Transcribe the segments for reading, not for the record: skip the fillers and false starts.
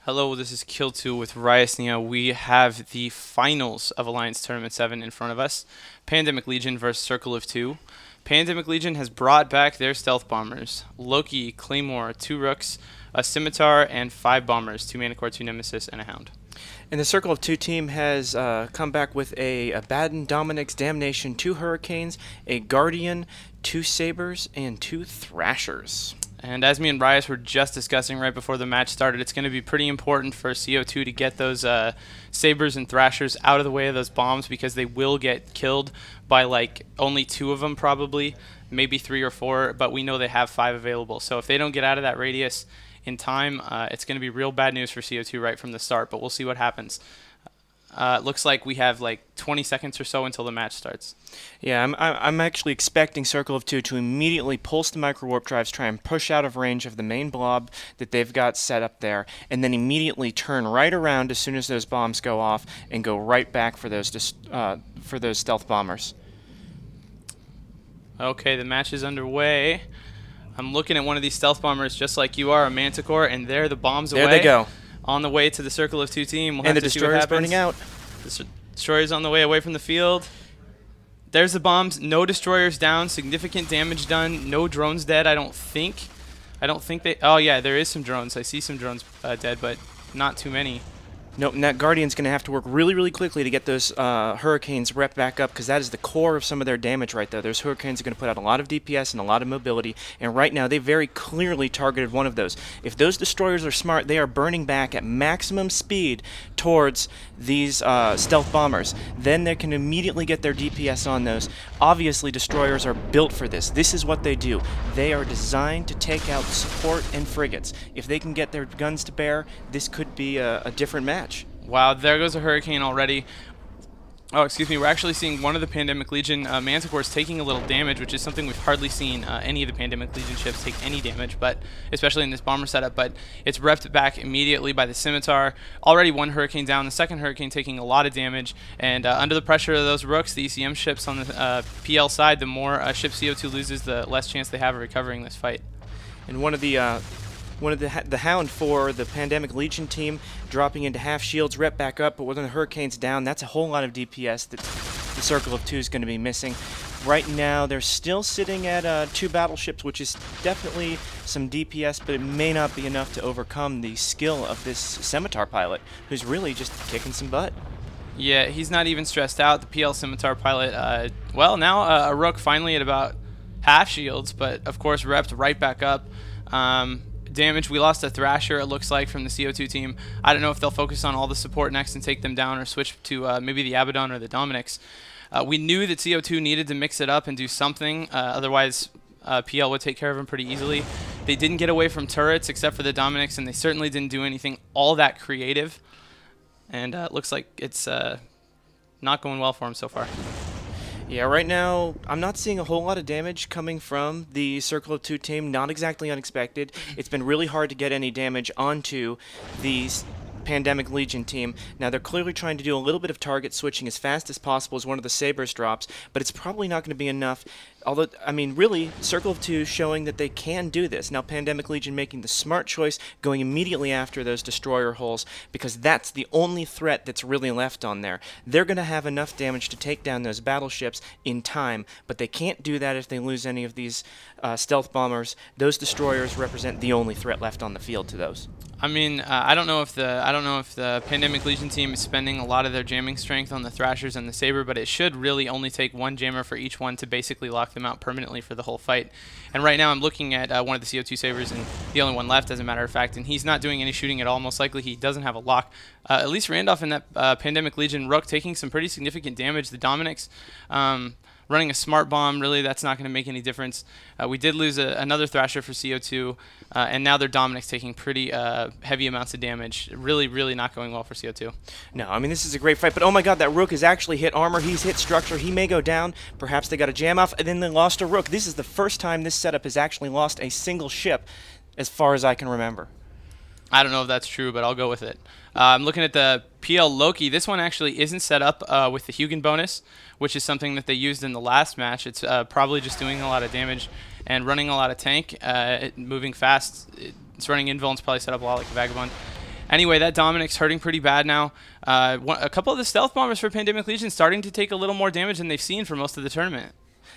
Hello, this is Kill2 with Ryasnia. We have the finals of Alliance Tournament 7 in front of us. Pandemic Legion versus Circle of Two. Pandemic Legion has brought back their stealth bombers. Loki, Claymore, 2 Rooks, a Scimitar, and 5 bombers, 2 Manicore, 2 Nemesis, and a Hound. And the Circle of Two team has come back with a Abaddon, Dominic's Damnation, 2 Hurricanes, a Guardian, 2 Sabers, and 2 Thrashers. And as me and Rias were just discussing right before the match started, it's going to be pretty important for CO2 to get those Sabers and Thrashers out of the way of those bombs, because they will get killed by like only 2 of them probably, maybe 3 or 4, but we know they have 5 available. So if they don't get out of that radius in time, it's going to be real bad news for CO2 right from the start, but we'll see what happens. It looks like we have like 20 seconds or so until the match starts. Yeah, I'm actually expecting Circle of Two to immediately pulse the micro warp drives, try and push out of range of the main blob that they've got set up there, and then immediately turn right around as soon as those bombs go off and go right back for those stealth bombers. Okay, the match is underway. I'm looking at one of these stealth bombers just like you are, a Manticore, and there the bombs away. There they go. On the way to the Circle of Two team. And the destroyer's burning out. The destroyer's on the way away from the field. There's the bombs. No destroyers down. Significant damage done. No drones dead, I don't think. They... Oh, yeah, there is some drones. I see some drones dead, but not too many. Nope, and that Guardian's going to have to work really, really quickly to get those Hurricanes rep back up, because that is the core of some of their damage right there. Those Hurricanes are going to put out a lot of DPS and a lot of mobility, and right now they very clearly targeted one of those. If those destroyers are smart, they are burning back at maximum speed towards these stealth bombers. Then they can immediately get their DPS on those. Obviously, destroyers are built for this. This is what they do. They are designed to take out support and frigates. If they can get their guns to bear, this could be a different match. Wow, there goes a Hurricane already. Oh, excuse me, we're actually seeing one of the Pandemic Legion Manticores taking a little damage, which is something we've hardly seen any of the Pandemic Legion ships take any damage, but especially in this bomber setup. But it's repped back immediately by the Scimitar. Already 1 Hurricane down, the second Hurricane taking a lot of damage, and under the pressure of those Rooks, the ECM ships on the PL side, the more ships CO2 loses, the less chance they have of recovering this fight. And one of the Hound for the Pandemic Legion team dropping into half shields, rep back up, but with the Hurricanes down, that's a whole lot of DPS that the Circle of Two is going to be missing. Right now, they're still sitting at 2 battleships, which is definitely some DPS, but it may not be enough to overcome the skill of this Scimitar pilot, who's really just kicking some butt. Yeah, he's not even stressed out. The PL Scimitar pilot, well, now a Rook finally at about half shields, but of course repped right back up. Damage. We lost a Thrasher, it looks like, from the CO2 team. I don't know if they'll focus on all the support next and take them down, or switch to maybe the Abaddon or the Dominics. We knew that CO2 needed to mix it up and do something, otherwise PL would take care of them pretty easily. They didn't get away from turrets except for the Dominics, and they certainly didn't do anything all that creative. And it looks like it's not going well for them so far. Yeah, right now, I'm not seeing a whole lot of damage coming from the Circle of Two team. Not exactly unexpected. It's been really hard to get any damage onto the Pandemic Legion team. Now, they're clearly trying to do a little bit of target switching as fast as possible as one of the Sabers drops, but it's probably not going to be enough. Although, I mean, really, Circle of Two showing that they can do this. Now, Pandemic Legion making the smart choice, going immediately after those destroyer holes, because that's the only threat that's really left on there. They're going to have enough damage to take down those battleships in time, but they can't do that if they lose any of these stealth bombers. Those destroyers represent the only threat left on the field to those. I mean, I don't know if the Pandemic Legion team is spending a lot of their jamming strength on the Thrashers and the Saber, but it should really only take 1 jammer for each one to basically lock them out permanently for the whole fight. And right now I'm looking at one of the CO2 Sabers, and the only one left, as a matter of fact, and he's not doing any shooting at all. Most likely he doesn't have a lock. At least Randolph in that Pandemic Legion Rook taking some pretty significant damage. The Dominics running a smart bomb, really that's not going to make any difference. We did lose another Thrasher for CO2, and now their Dominic's taking pretty heavy amounts of damage. Really, really not going well for CO2. No, I mean, this is a great fight, but oh my god, that Rook has actually hit armor, he's hit structure, he may go down, perhaps they got a jam off, and then they lost a Rook. This is the first time this setup has actually lost a single ship, as far as I can remember. I don't know if that's true, but I'll go with it. I'm looking at the PL Loki. This one actually isn't set up with the Hugin bonus, which is something that they used in the last match. It's probably just doing a lot of damage and running a lot of tank, moving fast. It's running invul, and it's probably set up a lot like the Vagabond. Anyway, that Dominic's hurting pretty bad now. A couple of the stealth bombers for Pandemic Legion starting to take a little more damage than they've seen for most of the tournament.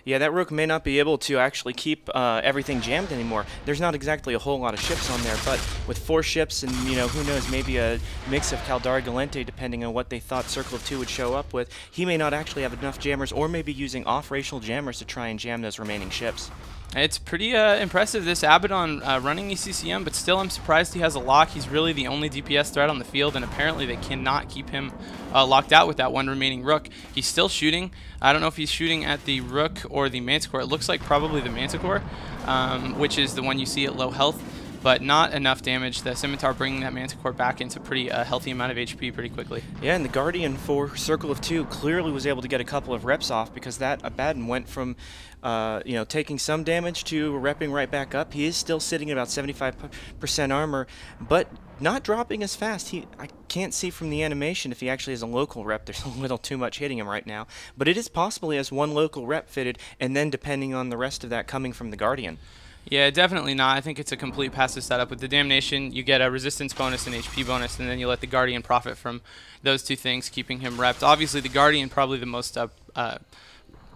Yeah, that Rook may not be able to actually keep everything jammed anymore. There's not exactly a whole lot of ships on there, but with 4 ships and, you know, who knows, maybe a mix of Caldari Galente, depending on what they thought Circle of 2 would show up with, he may not actually have enough jammers, or maybe using off-racial jammers to try and jam those remaining ships. It's pretty impressive, this Abaddon running ECCM, but still I'm surprised he has a lock. He's really the only DPS threat on the field, and apparently they cannot keep him locked out with that one remaining Rook. He's still shooting. I don't know if he's shooting at the Rook or the Manticore. It looks like probably the Manticore, which is the one you see at low health, but not enough damage. The Scimitar bringing that Manticore back into pretty healthy amount of HP pretty quickly. Yeah, and the Guardian for Circle of 2 clearly was able to get a couple of reps off, because that Abaddon went from you know, taking some damage to repping right back up. He is still sitting at about 75% armor, but not dropping as fast. I can't see from the animation if he actually has a local rep. There's a little too much hitting him right now, but it is possible he has 1 local rep fitted, and then depending on the rest of that coming from the Guardian. Yeah, definitely not. I think it's a complete passive setup. With the Damnation, you get a resistance bonus and HP bonus, and then you let the Guardian profit from those 2 things, keeping him repped. Obviously, the Guardian probably the most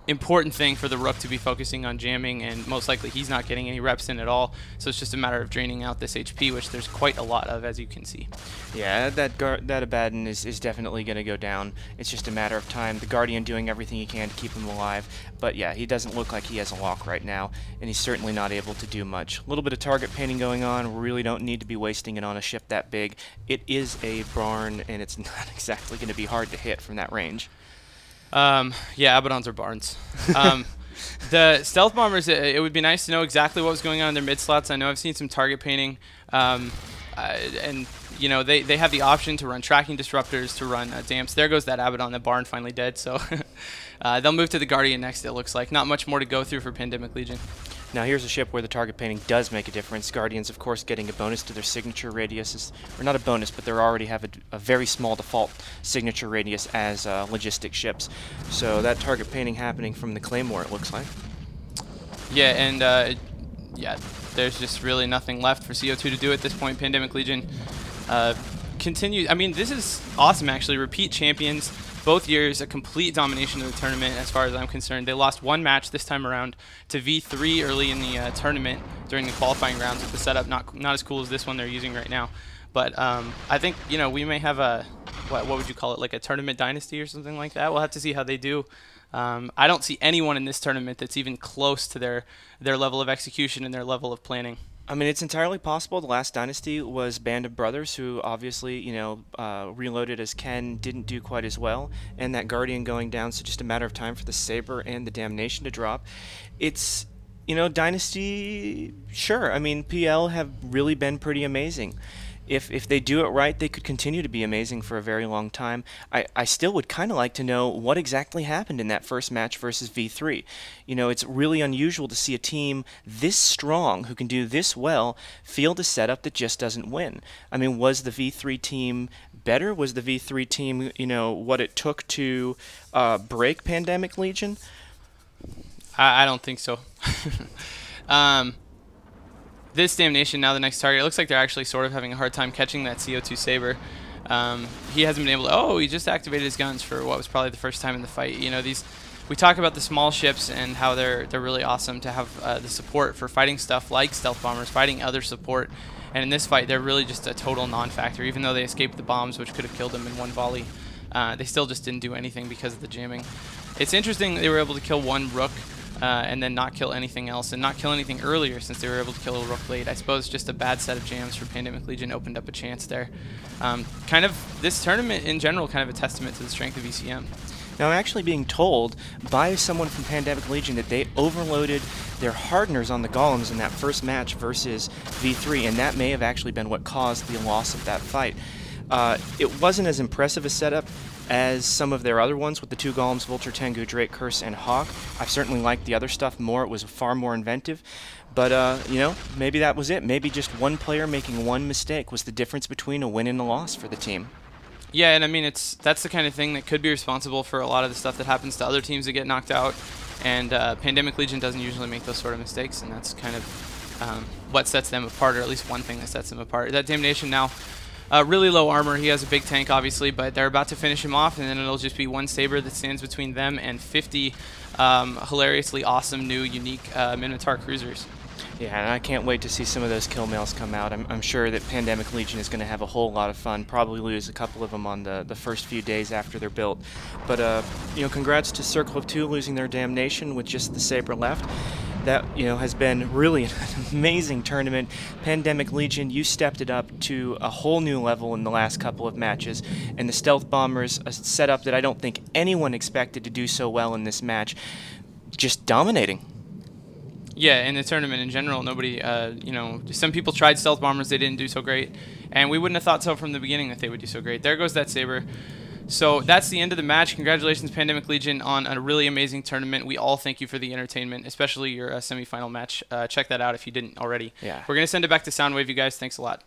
important thing for the Rook to be focusing on jamming, and most likely he's not getting any reps in at all, so it's just a matter of draining out this HP, which there's quite a lot of, as you can see. Yeah, that Abaddon is definitely going to go down. It's just a matter of time. The Guardian doing everything he can to keep him alive, but yeah, he doesn't look like he has a lock right now, and he's certainly not able to do much. A little bit of target painting going on. We really don't need to be wasting it on a ship that big. It is a barn, and it's not exactly going to be hard to hit from that range. Yeah, Abaddons are barns. The stealth bombers, it would be nice to know exactly what was going on in their mid slots. I know I've seen some target painting, and you know they have the option to run tracking disruptors, to run damps. There goes that Abaddon, the barn finally dead. So they'll move to the Guardian next. It looks like not much more to go through for Pandemic Legion. Now here's a ship where the target painting does make a difference. Guardians, of course, getting a bonus to their signature radius, or not a bonus, but they already have a very small default signature radius as logistic ships. So that target painting happening from the Claymore, it looks like. Yeah, and yeah, there's just really nothing left for CO2 to do at this point. Pandemic Legion continue. I mean, this is awesome, actually. Repeat champions. Both years, a complete domination of the tournament as far as I'm concerned. They lost 1 match this time around to V3 early in the tournament during the qualifying rounds with the setup not as cool as this one they're using right now. But I think, you know, we may have a, what would you call it, like a tournament dynasty or something like that. We'll have to see how they do. I don't see anyone in this tournament that's even close to their level of execution and their level of planning. I mean, it's entirely possible. The last dynasty was Band of Brothers, who obviously, you know, reloaded as Ken, didn't do quite as well, and that Guardian going down, so just a matter of time for the Saber and the Damnation to drop. It's, you know, Dynasty, sure. I mean, PL have really been pretty amazing. If they do it right, they could continue to be amazing for a very long time. I still would kind of like to know what exactly happened in that first match versus V3. You know, it's really unusual to see a team this strong, who can do this well, field a setup that just doesn't win. I mean, was the V3 team better? Was the V3 team, you know, what it took to break Pandemic Legion? I don't think so. This Damnation, now the next target, it looks like they're actually sort of having a hard time catching that CO2 Saber. He hasn't been able to, oh, he just activated his guns for what was probably the first time in the fight. You know, we talk about the small ships and how they're really awesome to have the support for fighting stuff like stealth bombers, fighting other support. And in this fight, they're really just a total non-factor. Even though they escaped the bombs, which could have killed them in 1 volley, they still just didn't do anything because of the jamming. It's interesting they were able to kill 1 Rook, and then not kill anything else, and not kill anything earlier since they were able to kill a Rook late. I suppose just a bad set of jams for Pandemic Legion opened up a chance there. Kind of this tournament in general, kind of a testament to the strength of ECM. Now, I'm actually being told by someone from Pandemic Legion that they overloaded their hardeners on the golems in that first match versus V3, and that may have actually been what caused the loss of that fight. It wasn't as impressive a setup as some of their other ones with the 2 golems, Vulture, Tengu, Drake, Curse, and Hawk. I've certainly liked the other stuff more. It was far more inventive. But, you know, maybe that was it. Maybe just 1 player making 1 mistake was the difference between a win and a loss for the team. Yeah, and I mean, that's the kind of thing that could be responsible for a lot of the stuff that happens to other teams that get knocked out. And Pandemic Legion doesn't usually make those sort of mistakes, and that's kind of what sets them apart, or at least one thing that sets them apart. That Damnation now Really low armor. He has a big tank, obviously, but they're about to finish him off, and then it'll just be one Saber that stands between them and 50 hilariously awesome new unique Minotaur cruisers. Yeah, and I can't wait to see some of those kill mails come out. I'm sure that Pandemic Legion is going to have a whole lot of fun. Probably lose a couple of them on the first few days after they're built. But, you know, congrats to Circle of Two losing their damnation with just the Saber left. That, you know, has been really an amazing tournament. Pandemic Legion, you stepped it up to a whole new level in the last couple of matches. And the Stealth Bombers, a setup that I don't think anyone expected to do so well in this match, just dominating. Yeah, in the tournament in general, nobody, you know, some people tried Stealth Bombers, they didn't do so great, and we wouldn't have thought so from the beginning that they would do so great. There goes that Saber. So that's the end of the match. Congratulations, Pandemic Legion, on a really amazing tournament. We all thank you for the entertainment, especially your semifinal match. Check that out if you didn't already. Yeah. We're going to send it back to Soundwave, you guys. Thanks a lot.